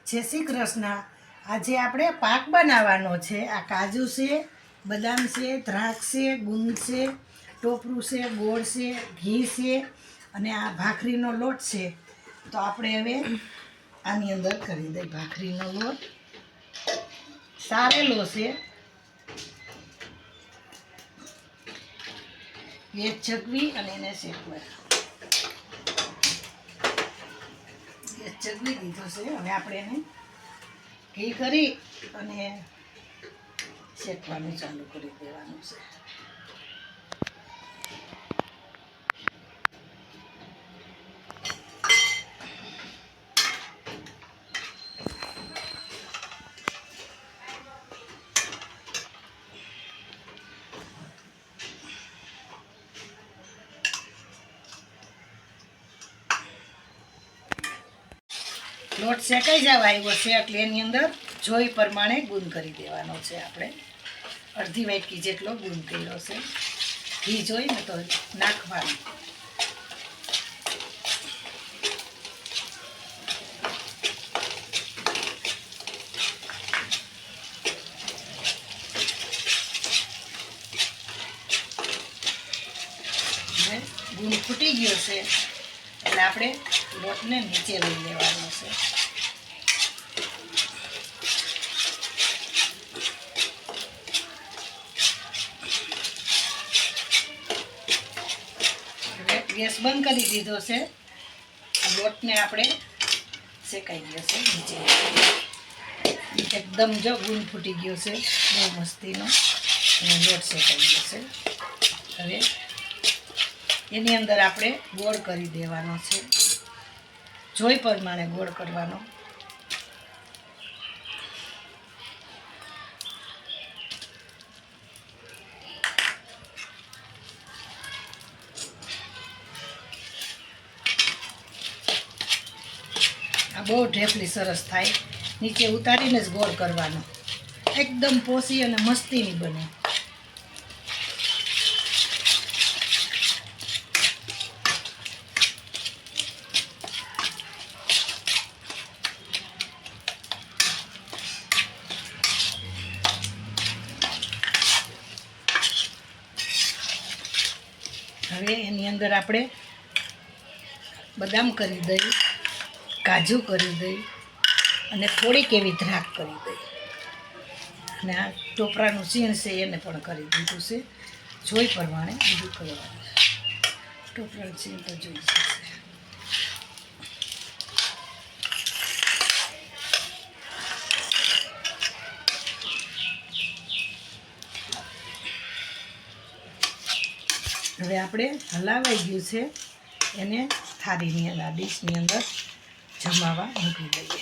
જય શ્રી કૃષ્ણ। આજે આપણે પાક બનાવવાનો છે। આ કાજુ છે, બદામ છે, દ્રાક્ષ છે, ગુંદ છે, ટોપરું છે, ગોળ છે, ઘી છે અને આ ભાખરીનો લોટ છે। તો આપણે હવે આની અંદર કરી દઈએ ભાખરીનો લોટ। સારેલો છે, એ ચકવી અને એને શેકવા ચકવી દીધો છે। હવે આપણે એને ઘી કરી અને શેકવાનું ચાલુ કરી દેવાનું છે। લોટ શેકાઈ જવા આવ્યો છે એટલે એની અંદર જોઈ પ્રમાણે ગુંદ કરી દેવાનો છે। આપણે અડધી વાટકી જેટલો ગુંદ કર્યો છે। ઘી જોઈને તો નાખવાનું। હવે ગુંદ ફૂટી ગયો છે એટલે આપણે લોટને નીચે લઈ લેવાનો છે। હવે ગેસ બંધ કરી દીધો છે। લોટને આપણે શેકાઈ ગયો છે નીચે એકદમ જો ગુંદ ફૂટી ગયો છે બહુ મસ્તીનો અને લોટ શેકાઈ ગયો છે। હવે એની અંદર આપણે ગોળ કરી દેવાનો છે। જોઈ પ્રમાણે ગોળ કરવાનો। આ બહુ ઢેફલી સરસ થાય। નીચે ઉતારીને જ ગોળ કરવાનો, એકદમ પોસી અને મસ્તીની બને। હવે એની અંદર આપણે બદામ કરી દઈ, કાજુ કરી દઈ અને થોડીક એવી દ્રાક્ષ કરી દઈ અને આ ટોપરાનું ચીણ છે એને પણ કરી દીધું છે। જોઈ પ્રમાણે બધું કરવાનું। ટોપરાનું ચીણ તો જોઈ જશે। હવે આપણે હલાવાઈ ગયું છે એને થાળીની અંદર ડીશની અંદર જમાવા મૂકી દઈએ।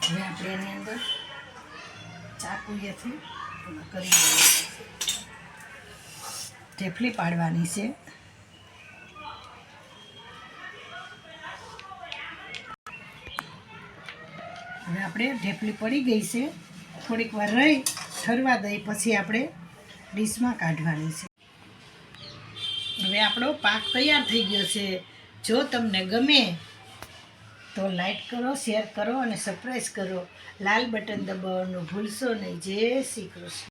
હવે આપણે એની અંદર ચાકુએથી કરી ઢેફલી પાડવાની છે। હવે આપણે ઢેફલી પડી ગઈ છે, થોડીક વાર રહી ઠરવા દઈ પછી આપણે ડીશમાં કાઢવાની છે। હવે આપણો પાક તૈયાર થઈ ગયો છે। જો તમને ગમે તો લાઈક કરો, શેર કરો અને સબસ્ક્રાઈબ કરો। લાલ બટન દબાવવાનું ભૂલશો નહીં। જય શ્રી કૃષ્ણ।